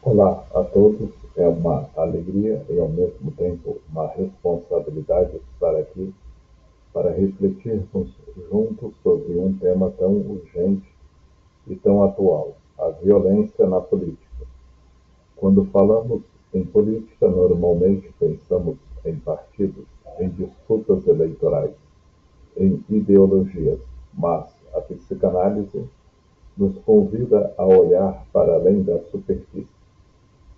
Olá a todos, é uma alegria e ao mesmo tempo uma responsabilidade estar aqui para refletirmos juntos sobre um tema tão urgente e tão atual, a violência na política. Quando falamos em política, normalmente pensamos em partidos, em disputas eleitorais, em ideologias, mas a psicanálise nos convida a olhar para além da superfície.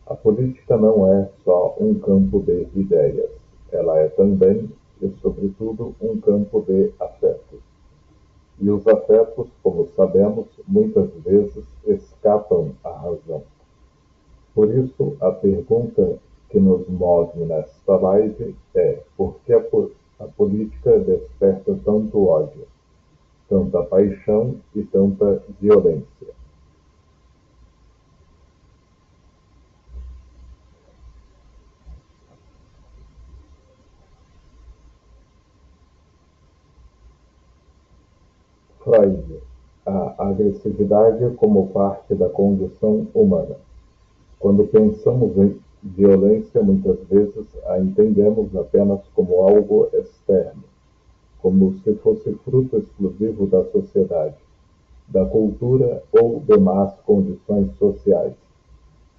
A política não é só um campo de ideias, ela é também e, sobretudo, um campo de afetos. E os afetos, como sabemos, muitas vezes escapam à razão. Por isso, a pergunta que nos move nesta live é: por que a política desperta tanto ódio, tanta paixão e tanta violência? Freud, a agressividade como parte da condição humana. Quando pensamos em violência, muitas vezes a entendemos apenas como algo externo, como se fosse fruto exclusivo da sociedade, da cultura ou demais condições sociais.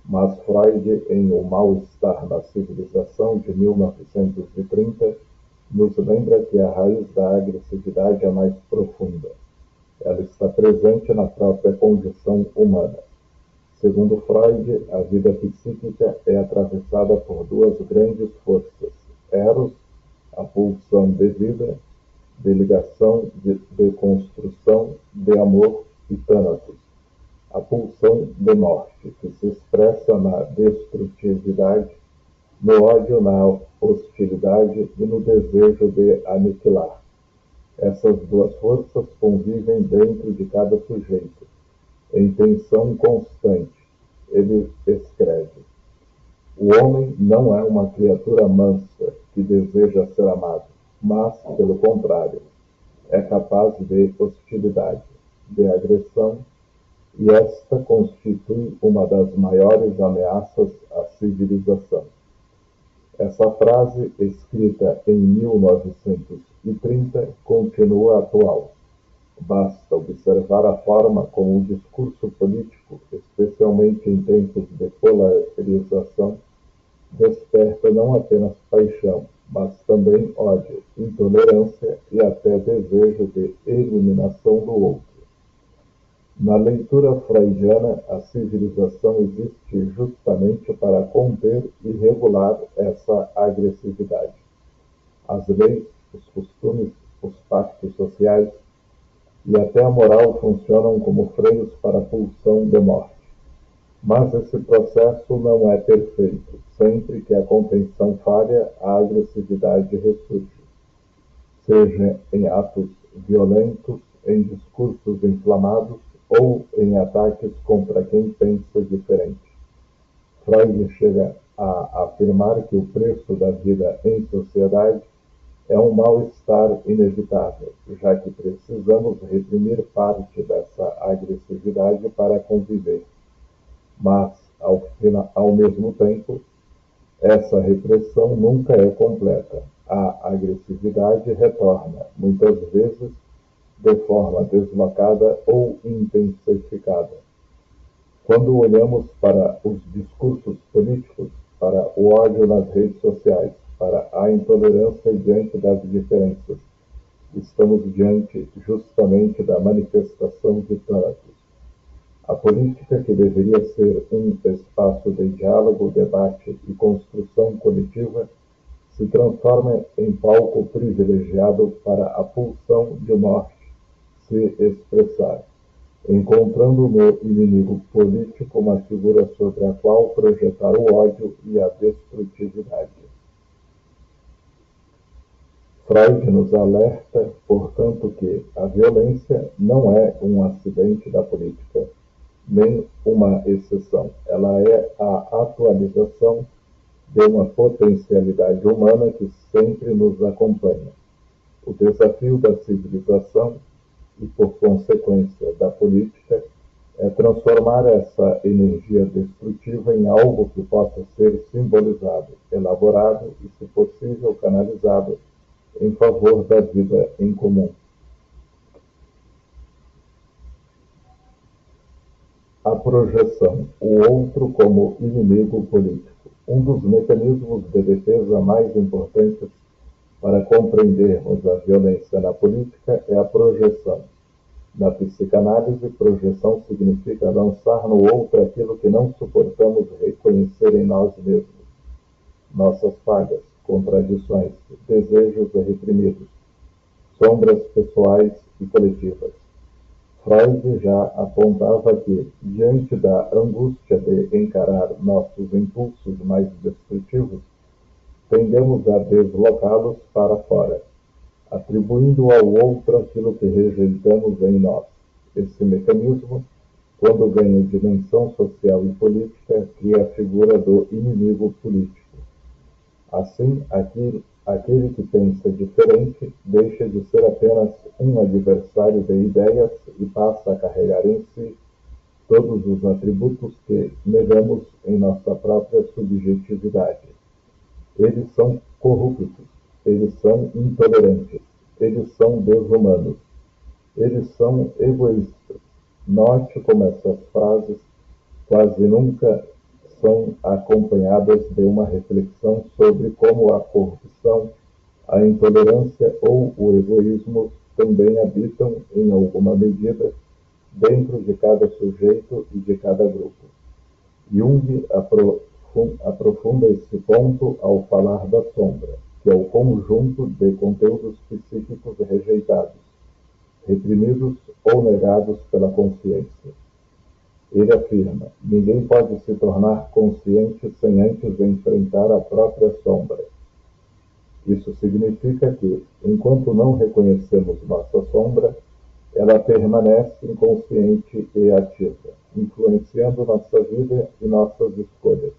Mas Freud, em O Mal-Estar na Civilização, de 1930, nos lembra que a raiz da agressividade é mais profunda. Ela está presente na própria condição humana. Segundo Freud, a vida psíquica é atravessada por duas grandes forças: Eros, a pulsão de vida, de ligação, de construção, de amor, e Thanatos, a pulsão de morte, que se expressa na destrutividade, no ódio, na hostilidade e no desejo de aniquilar. Essas duas forças convivem dentro de cada sujeito, em tensão constante. Ele escreve: o homem não é uma criatura mansa que deseja ser amado, mas, pelo contrário, é capaz de hostilidade, de agressão, e esta constitui uma das maiores ameaças à civilização. Essa frase, escrita em 1930, continua atual. Basta observar a forma como o discurso político, especialmente em tempos de polarização, desperta não apenas paixão, mas também ódio, intolerância e até desejo de eliminação do outro. Na leitura freudiana, a civilização existe justamente para conter e regular essa agressividade. As leis, os costumes, os pactos sociais e até a moral funcionam como freios para a pulsão de morte. Mas esse processo não é perfeito. Sempre que a contenção falha, a agressividade ressurge, seja em atos violentos, em discursos inflamados ou em ataques contra quem pensa diferente. Freud chega a afirmar que o preço da vida em sociedade é um mal-estar inevitável, já que precisamos reprimir parte dessa agressividade para conviver. Mas, ao mesmo tempo, essa repressão nunca é completa. A agressividade retorna, muitas vezes, de forma deslocada ou intensificada. Quando olhamos para os discursos políticos, para o ódio nas redes sociais, para a intolerância diante das diferenças, estamos diante justamente da manifestação de Thanatos. A política, que deveria ser um espaço de diálogo, debate e construção coletiva, se transforma em palco privilegiado para a pulsão de morte se expressar, encontrando no inimigo político uma figura sobre a qual projetar o ódio e a destrutividade. Freud nos alerta, portanto, que a violência não é um acidente da política, nem uma exceção. Ela é a atualização de uma potencialidade humana que sempre nos acompanha. O desafio da civilização e, por consequência, da política, É transformar essa energia destrutiva em algo que possa ser simbolizado, elaborado e, se possível, canalizado em favor da vida em comum. A projeção, o outro como inimigo político. Um dos mecanismos de defesa mais importantes para compreendermos a violência na política é a projeção. Na psicanálise, projeção significa lançar no outro aquilo que não suportamos reconhecer em nós mesmos. Nossas falhas, contradições, desejos reprimidos, sombras pessoais e coletivas. Freud já apontava que, diante da angústia de encarar nossos impulsos mais destrutivos, tendemos a deslocá-los para fora, atribuindo ao outro aquilo que rejeitamos em nós. Esse mecanismo, quando ganha dimensão social e política, cria a figura do inimigo político. Assim, aquele que pensa diferente deixa de ser apenas um adversário de ideias e passa a carregar em si todos os atributos que negamos em nossa própria subjetividade. Eles são corruptos, eles são intolerantes, eles são desumanos, eles são egoístas. Note como essas frases quase nunca são acompanhadas de uma reflexão sobre como a corrupção, a intolerância ou o egoísmo também habitam, em alguma medida, dentro de cada sujeito e de cada grupo. Jung aprofunda esse ponto ao falar da sombra, que é o conjunto de conteúdos psíquicos rejeitados, reprimidos ou negados pela consciência. Ele afirma: ninguém pode se tornar consciente sem antes enfrentar a própria sombra. Isso significa que, enquanto não reconhecemos nossa sombra, ela permanece inconsciente e ativa, influenciando nossa vida e nossas escolhas.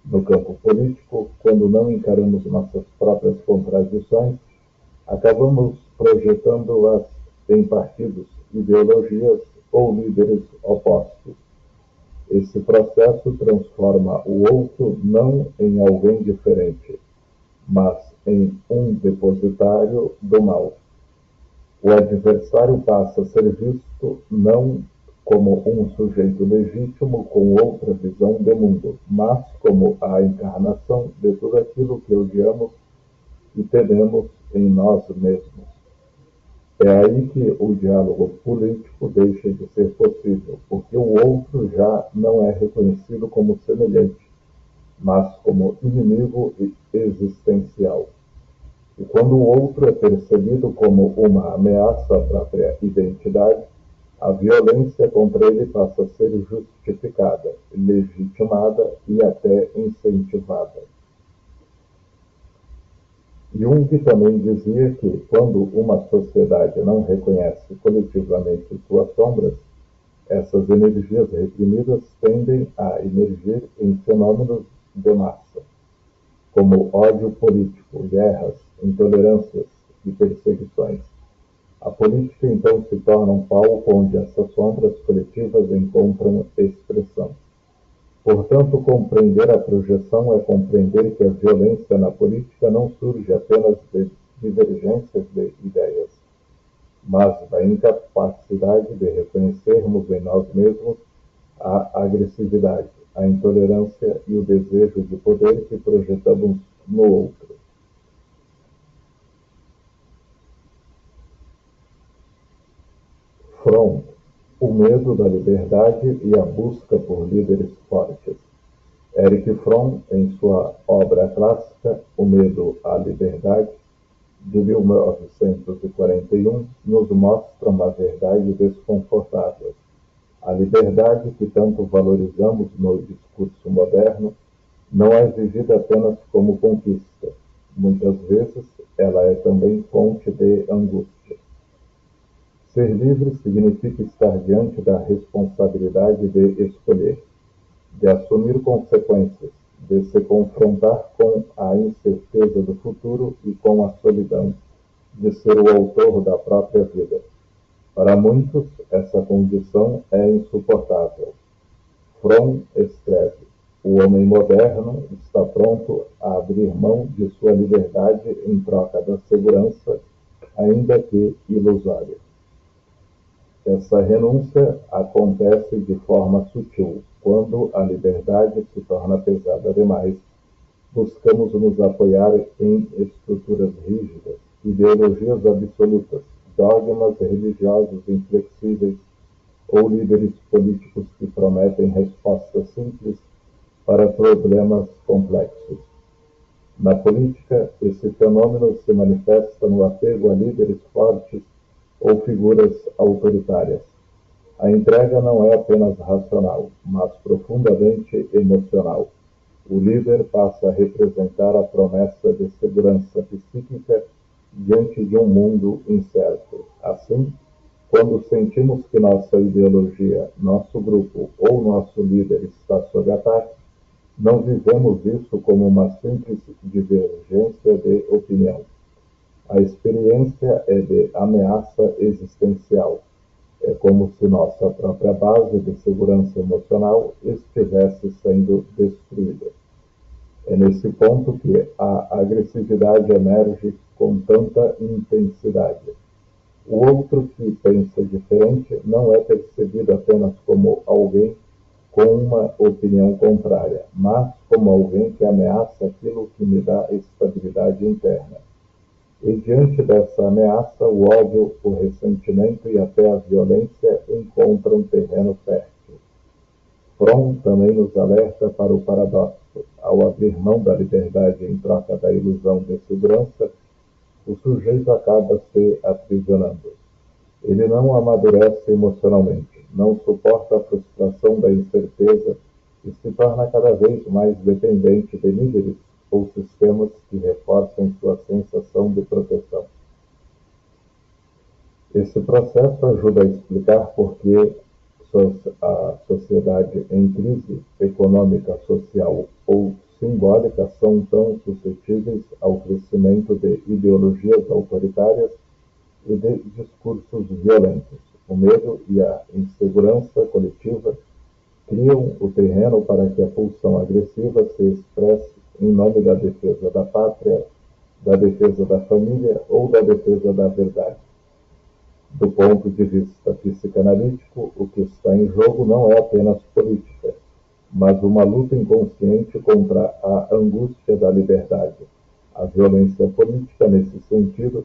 No campo político, quando não encaramos nossas próprias contradições, acabamos projetando-as em partidos, ideologias ou líderes opostos. Esse processo transforma o outro não em alguém diferente, mas em um depositário do mal. O adversário passa a ser visto não como um sujeito legítimo com outra visão de mundo, mas como a encarnação de tudo aquilo que odiamos e tememos em nós mesmos. É aí que o diálogo político deixa de ser possível, porque o outro já não é reconhecido como semelhante, mas como inimigo existencial. E quando o outro é percebido como uma ameaça à própria identidade, a violência contra ele passa a ser justificada, legitimada e até incentivada. Jung também dizia que, quando uma sociedade não reconhece coletivamente suas sombras, essas energias reprimidas tendem a emergir em fenômenos de massa, como ódio político, guerras, intolerâncias e perseguições. A política então se torna um palco onde essas sombras coletivas encontram expressão. Portanto, compreender a projeção é compreender que a violência na política não surge apenas de divergências de ideias, mas da incapacidade de reconhecermos em nós mesmos a agressividade, a intolerância e o desejo de poder que projetamos no outro. Fromm, o medo da liberdade e a busca por líderes fortes. Erich Fromm, em sua obra clássica O Medo à Liberdade, de 1941, nos mostra uma verdade desconfortável. A liberdade que tanto valorizamos no discurso moderno não é vivida apenas como conquista. Muitas vezes, ela é também fonte de angústia. Ser livre significa estar diante da responsabilidade de escolher, de assumir consequências, de se confrontar com a incerteza do futuro e com a solidão, de ser o autor da própria vida. Para muitos, essa condição é insuportável. Fromm escreve: o homem moderno está pronto a abrir mão de sua liberdade em troca da segurança, ainda que ilusória. Essa renúncia acontece de forma sutil. Quando a liberdade se torna pesada demais, buscamos nos apoiar em estruturas rígidas, ideologias absolutas, dogmas religiosos inflexíveis ou líderes políticos que prometem respostas simples para problemas complexos. Na política, esse fenômeno se manifesta no apego a líderes fortes ou figuras autoritárias. A entrega não é apenas racional, mas profundamente emocional. O líder passa a representar a promessa de segurança psíquica diante de um mundo incerto. Assim, quando sentimos que nossa ideologia, nosso grupo ou nosso líder está sob ataque, não vivemos isso como uma simples divergência de opinião. A experiência é de ameaça existencial. É como se nossa própria base de segurança emocional estivesse sendo destruída. É nesse ponto que a agressividade emerge com tanta intensidade. O outro que pensa diferente não é percebido apenas como alguém com uma opinião contrária, mas como alguém que ameaça aquilo que me dá estabilidade interna. E diante dessa ameaça, o ódio, o ressentimento e até a violência encontram terreno fértil. Fromm também nos alerta para o paradoxo. Ao abrir mão da liberdade em troca da ilusão de segurança, o sujeito acaba se aprisionando. Ele não amadurece emocionalmente, não suporta a frustração da incerteza e se torna cada vez mais dependente de líderes ou sistemas que reforcem sua sensação de proteção. Esse processo ajuda a explicar por que a sociedade em crise econômica, social ou simbólica são tão suscetíveis ao crescimento de ideologias autoritárias e de discursos violentos. O medo e a insegurança coletiva criam o terreno para que a pulsão agressiva se expresse em nome da defesa da pátria, da defesa da família ou da defesa da verdade. Do ponto de vista psicanalítico, o que está em jogo não é apenas política, mas uma luta inconsciente contra a angústia da liberdade. A violência política, nesse sentido,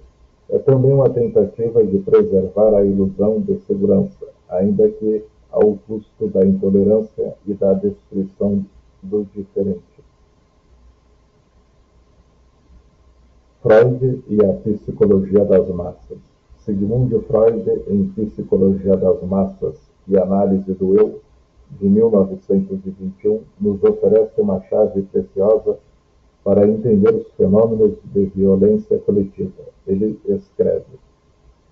é também uma tentativa de preservar a ilusão de segurança, ainda que ao custo da intolerância e da destruição do diferente. Freud e a psicologia das massas. Sigmund Freud, em Psicologia das Massas e Análise do Eu, de 1921, nos oferece uma chave preciosa para entender os fenômenos de violência coletiva. Ele escreve: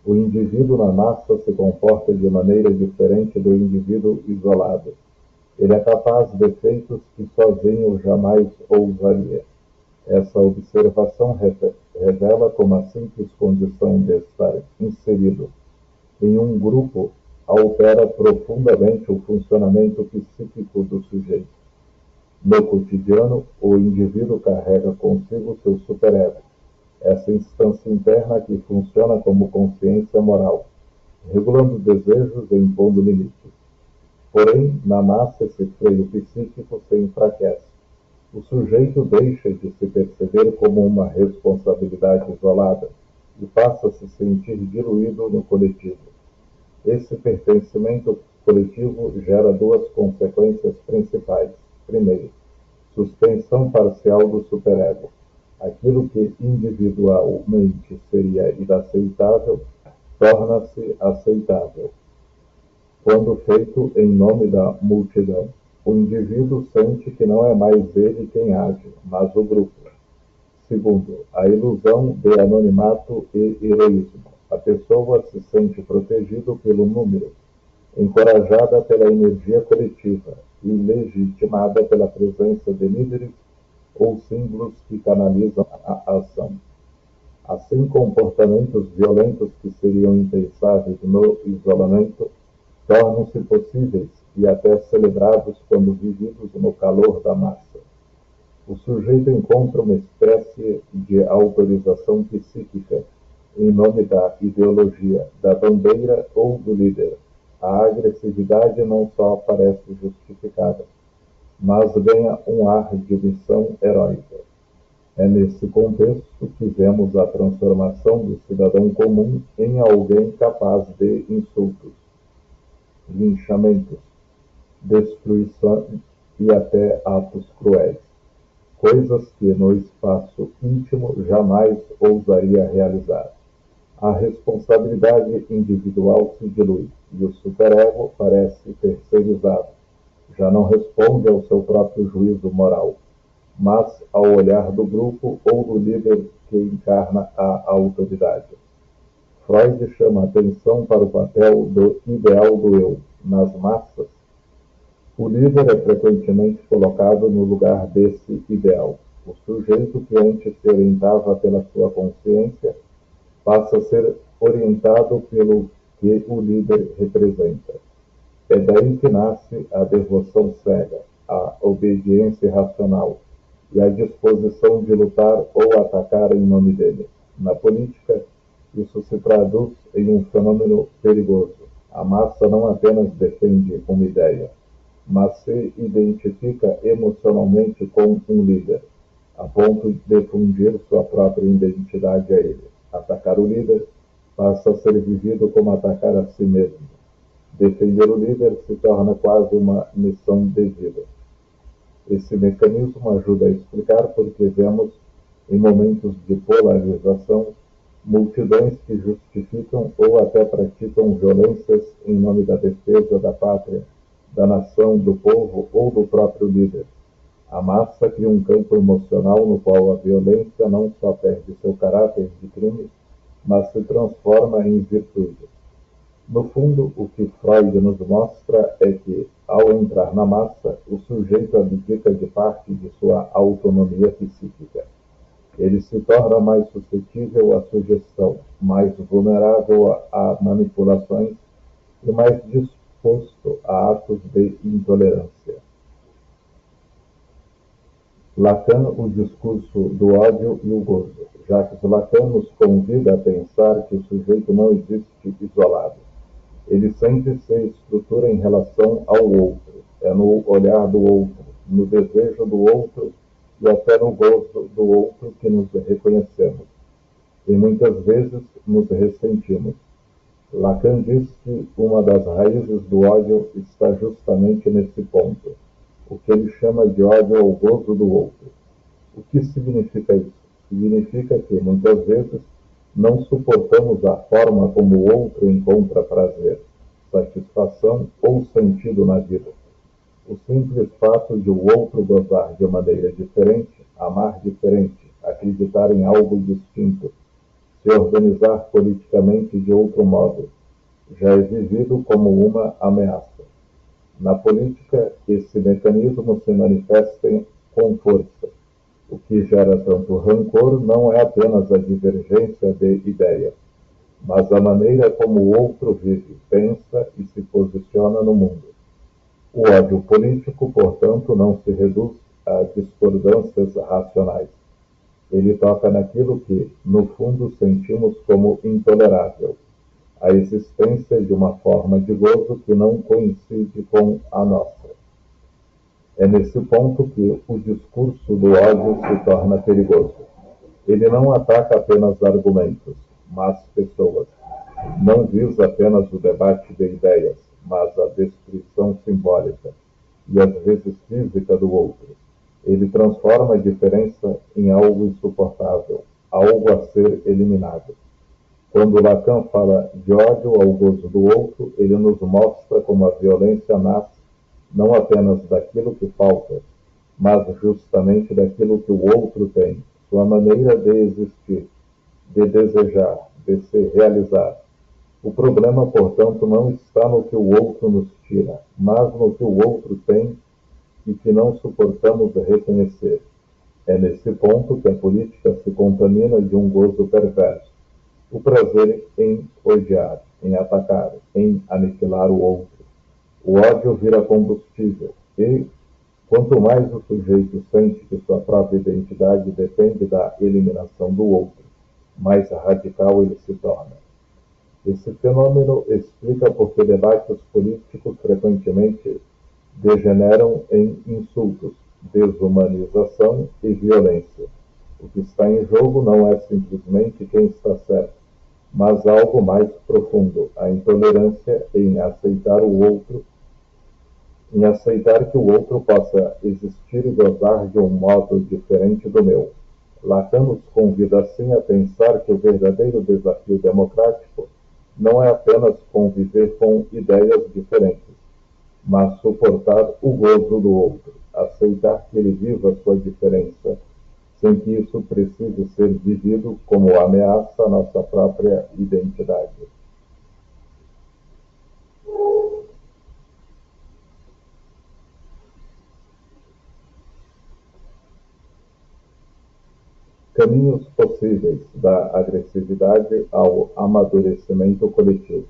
o indivíduo na massa se comporta de maneira diferente do indivíduo isolado. Ele é capaz de feitos que sozinho jamais ousaria. Essa observação revela como a simples condição de estar inserido em um grupo altera profundamente o funcionamento psíquico do sujeito. No cotidiano, o indivíduo carrega consigo seu superego, essa instância interna que funciona como consciência moral, regulando desejos e impondo limites. Porém, na massa, esse freio psíquico se enfraquece. O sujeito deixa de se perceber como uma responsabilidade isolada e passa a se sentir diluído no coletivo. Esse pertencimento coletivo gera duas consequências principais. Primeiro, suspensão parcial do superego. Aquilo que individualmente seria inaceitável torna-se aceitável quando feito em nome da multidão. O indivíduo sente que não é mais ele quem age, mas o grupo. Segundo, a ilusão de anonimato e heroísmo. A pessoa se sente protegida pelo número, encorajada pela energia coletiva e legitimada pela presença de líderes ou símbolos que canalizam a ação. Assim, comportamentos violentos que seriam impensáveis no isolamento tornam-se possíveis e até celebrados quando vividos no calor da massa. O sujeito encontra uma espécie de autorização psíquica em nome da ideologia, da bandeira ou do líder. A agressividade não só parece justificada, mas ganha um ar de missão heróica. É nesse contexto que vemos a transformação do cidadão comum em alguém capaz de insultos, linchamentos, destruição e até atos cruéis, coisas que no espaço íntimo jamais ousaria realizar. A responsabilidade individual se dilui e o superego parece terceirizado. Já não responde ao seu próprio juízo moral, mas ao olhar do grupo ou do líder que encarna a autoridade. Freud chama atenção para o papel do ideal do eu nas massas. O líder é frequentemente colocado no lugar desse ideal. O sujeito que antes se orientava pela sua consciência passa a ser orientado pelo que o líder representa. É daí que nasce a devoção cega, a obediência racional e a disposição de lutar ou atacar em nome dele. Na política, isso se traduz em um fenômeno perigoso. A massa não apenas defende uma ideia, mas se identifica emocionalmente com um líder, a ponto de fundir sua própria identidade a ele. Atacar o líder passa a ser vivido como atacar a si mesmo. Defender o líder se torna quase uma missão de vida. Esse mecanismo ajuda a explicar por que vemos, em momentos de polarização, multidões que justificam ou até praticam violências em nome da defesa da pátria, da nação, do povo ou do próprio líder. A massa cria um campo emocional no qual a violência não só perde seu caráter de crime, mas se transforma em virtude. No fundo, o que Freud nos mostra é que, ao entrar na massa, o sujeito abdica de parte de sua autonomia psíquica. Ele se torna mais suscetível à sugestão, mais vulnerável a manipulações e mais disposto a atos de intolerância. Lacan, o discurso do ódio e o gozo. Jacques Lacan nos convida a pensar que o sujeito não existe isolado. Ele sempre se estrutura em relação ao outro. É no olhar do outro, no desejo do outro e até no gozo do outro que nos reconhecemos. E muitas vezes nos ressentimos. Lacan diz que uma das raízes do ódio está justamente nesse ponto, o que ele chama de ódio ao gozo do outro. O que significa isso? Significa que, muitas vezes, não suportamos a forma como o outro encontra prazer, satisfação ou sentido na vida. O simples fato de o outro gozar de maneira diferente, amar diferente, acreditar em algo distinto, se organizar politicamente de outro modo, já é vivido como uma ameaça. Na política, esse mecanismo se manifesta com força. O que gera tanto rancor não é apenas a divergência de ideias, mas a maneira como o outro vive, pensa e se posiciona no mundo. O ódio político, portanto, não se reduz a discordâncias racionais. Ele toca naquilo que, no fundo, sentimos como intolerável, a existência de uma forma de gozo que não coincide com a nossa. É nesse ponto que o discurso do ódio se torna perigoso. Ele não ataca apenas argumentos, mas pessoas. Não visa apenas o debate de ideias, mas a destruição simbólica e às vezes física do outro. Ele transforma a diferença em algo insuportável, algo a ser eliminado. Quando Lacan fala de ódio ao gozo do outro, ele nos mostra como a violência nasce não apenas daquilo que falta, mas justamente daquilo que o outro tem, sua maneira de existir, de desejar, de se realizar. O problema, portanto, não está no que o outro nos tira, mas no que o outro tem e que não suportamos reconhecer. É nesse ponto que a política se contamina de um gozo perverso, o prazer em odiar, em atacar, em aniquilar o outro. O ódio vira combustível e, quanto mais o sujeito sente que sua própria identidade depende da eliminação do outro, mais radical ele se torna. Esse fenômeno explica por que debates políticos frequentemente degeneram em insultos, desumanização e violência. O que está em jogo não é simplesmente quem está certo, mas algo mais profundo, a intolerância em aceitar que o outro possa existir e gozar de um modo diferente do meu. Lacan nos convida assim a pensar que o verdadeiro desafio democrático não é apenas conviver com ideias diferentes, mas suportar o gozo do outro, aceitar que ele viva sua diferença, sem que isso precise ser vivido como ameaça à nossa própria identidade. Caminhos possíveis da agressividade ao amadurecimento coletivo.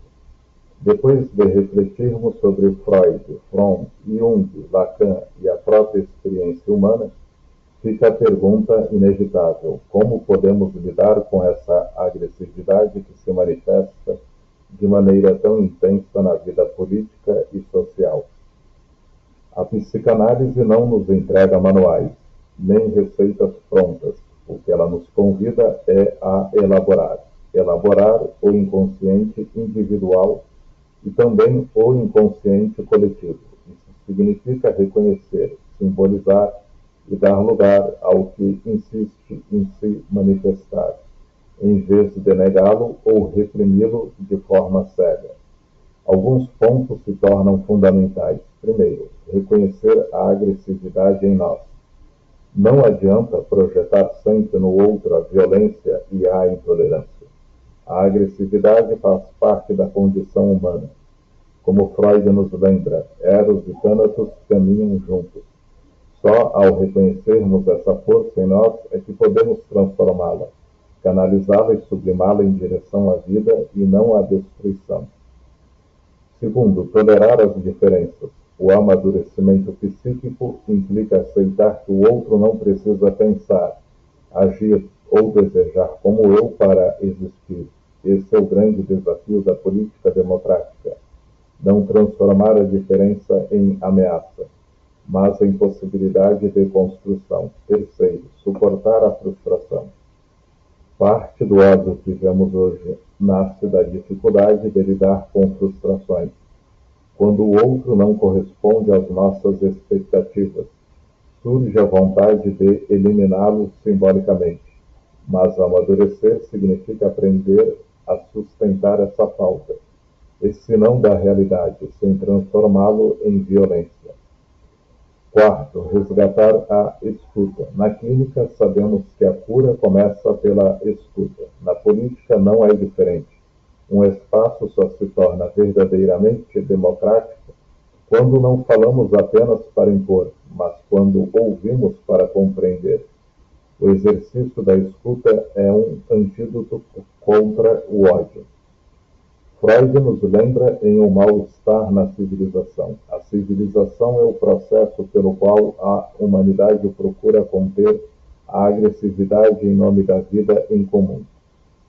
Depois de refletirmos sobre Freud, Fromm, Jung, Lacan e a própria experiência humana, fica a pergunta inevitável: como podemos lidar com essa agressividade que se manifesta de maneira tão intensa na vida política e social? A psicanálise não nos entrega manuais, nem receitas prontas. O que ela nos convida é a elaborar o inconsciente individual e também o inconsciente coletivo. Isso significa reconhecer, simbolizar e dar lugar ao que insiste em se manifestar, em vez de negá-lo ou reprimi-lo de forma cega. Alguns pontos se tornam fundamentais. Primeiro, reconhecer a agressividade em nós. Não adianta projetar sempre no outro a violência e a intolerância. A agressividade faz parte da condição humana. Como Freud nos lembra, Eros e Thanatos caminham juntos. Só ao reconhecermos essa força em nós é que podemos transformá-la, canalizá-la e sublimá-la em direção à vida e não à destruição. Segundo, tolerar as diferenças. O amadurecimento psíquico implica aceitar que o outro não precisa pensar, agir ou desejar como eu para existir. Esse é o grande desafio da política democrática. Não transformar a diferença em ameaça, mas em possibilidade de construção. Terceiro, suportar a frustração. Parte do ódio que vemos hoje nasce da dificuldade de lidar com frustrações. Quando o outro não corresponde às nossas expectativas, surge a vontade de eliminá-lo simbolicamente. Mas amadurecer significa aprender a sustentar essa falta, esse não da realidade, sem transformá-lo em violência. Quarto, resgatar a escuta. Na clínica, sabemos que a cura começa pela escuta. Na política, não é diferente. Um espaço só se torna verdadeiramente democrático quando não falamos apenas para impor, mas quando ouvimos para compreender. O exercício da escuta é um antídoto contra o ódio. Freud nos lembra em O Mal-Estar na Civilização. A civilização é o processo pelo qual a humanidade procura conter a agressividade em nome da vida em comum.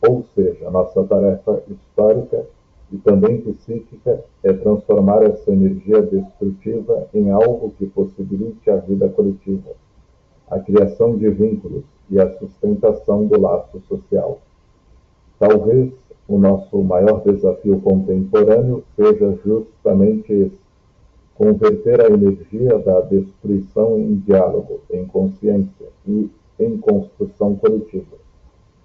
Ou seja, nossa tarefa histórica e também psíquica é transformar essa energia destrutiva em algo que possibilite a vida coletiva, a criação de vínculos e a sustentação do laço social. Talvez o nosso maior desafio contemporâneo seja justamente esse: converter a energia da destruição em diálogo, em consciência e em construção coletiva.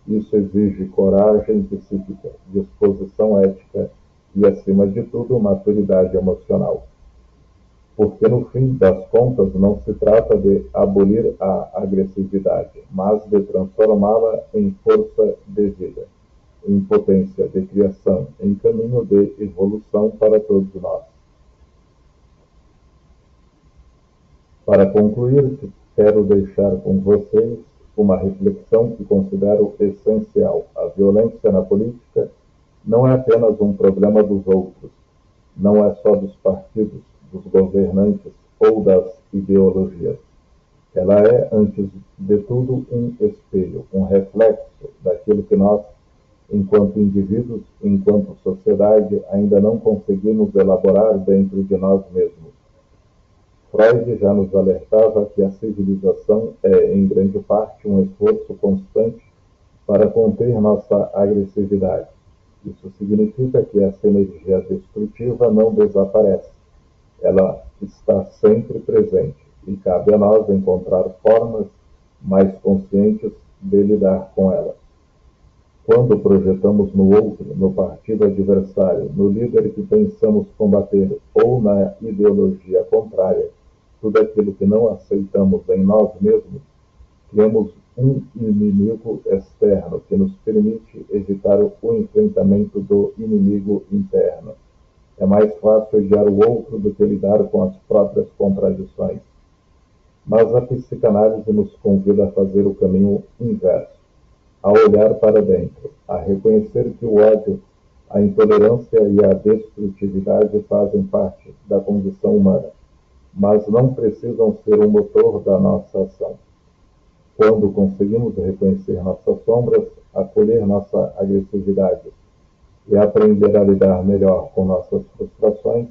Isso exige coragem psíquica, disposição ética e, acima de tudo, maturidade emocional. Porque, no fim das contas, não se trata de abolir a agressividade, mas de transformá-la em força de vida, em potência de criação, em caminho de evolução para todos nós. Para concluir, quero deixar com vocês uma reflexão que considero essencial. A violência na política não é apenas um problema dos outros, não é só dos partidos, dos governantes ou das ideologias. Ela é, antes de tudo, um espelho, um reflexo daquilo que nós, enquanto indivíduos, enquanto sociedade, ainda não conseguimos elaborar dentro de nós mesmos. Freud já nos alertava que a civilização é, em grande parte, um esforço constante para conter nossa agressividade. Isso significa que essa energia destrutiva não desaparece. Ela está sempre presente e cabe a nós encontrar formas mais conscientes de lidar com ela. Quando projetamos no outro, no partido adversário, no líder que pensamos combater ou na ideologia contrária, tudo aquilo que não aceitamos em nós mesmos, criamos um inimigo externo que nos permite evitar o enfrentamento do inimigo interno. É mais fácil odiar o outro do que lidar com as próprias contradições. Mas a psicanálise nos convida a fazer o caminho inverso, a olhar para dentro, a reconhecer que o ódio, a intolerância e a destrutividade fazem parte da condição humana, mas não precisam ser o motor da nossa ação. Quando conseguimos reconhecer nossas sombras, acolher nossa agressividade e aprender a lidar melhor com nossas frustrações,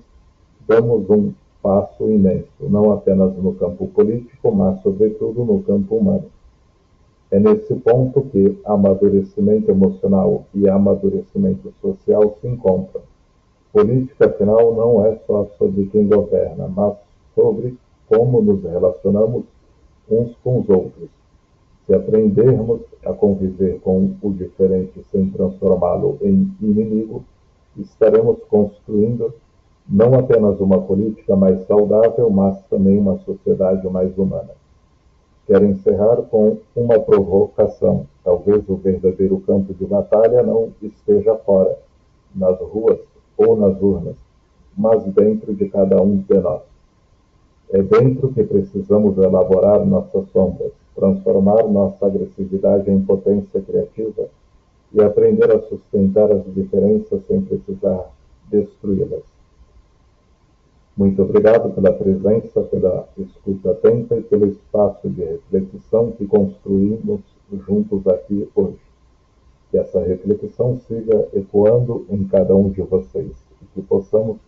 damos um passo imenso, não apenas no campo político, mas, sobretudo, no campo humano. É nesse ponto que amadurecimento emocional e amadurecimento social se encontram. Política, afinal, não é só sobre quem governa, mas sobre como nos relacionamos uns com os outros. Se aprendermos a conviver com o diferente sem transformá-lo em inimigo, estaremos construindo não apenas uma política mais saudável, mas também uma sociedade mais humana. Quero encerrar com uma provocação. Talvez o verdadeiro campo de batalha não esteja fora, nas ruas ou nas urnas, mas dentro de cada um de nós. É dentro que precisamos elaborar nossas sombras, transformar nossa agressividade em potência criativa e aprender a sustentar as diferenças sem precisar destruí-las. Muito obrigado pela presença, pela escuta atenta e pelo espaço de reflexão que construímos juntos aqui hoje. Que essa reflexão siga ecoando em cada um de vocês e que possamos,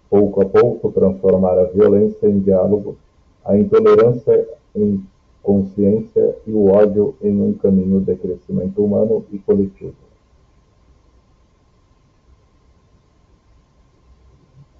pouco a pouco, transformar a violência em diálogo, a intolerância em consciência e o ódio em um caminho de crescimento humano e coletivo.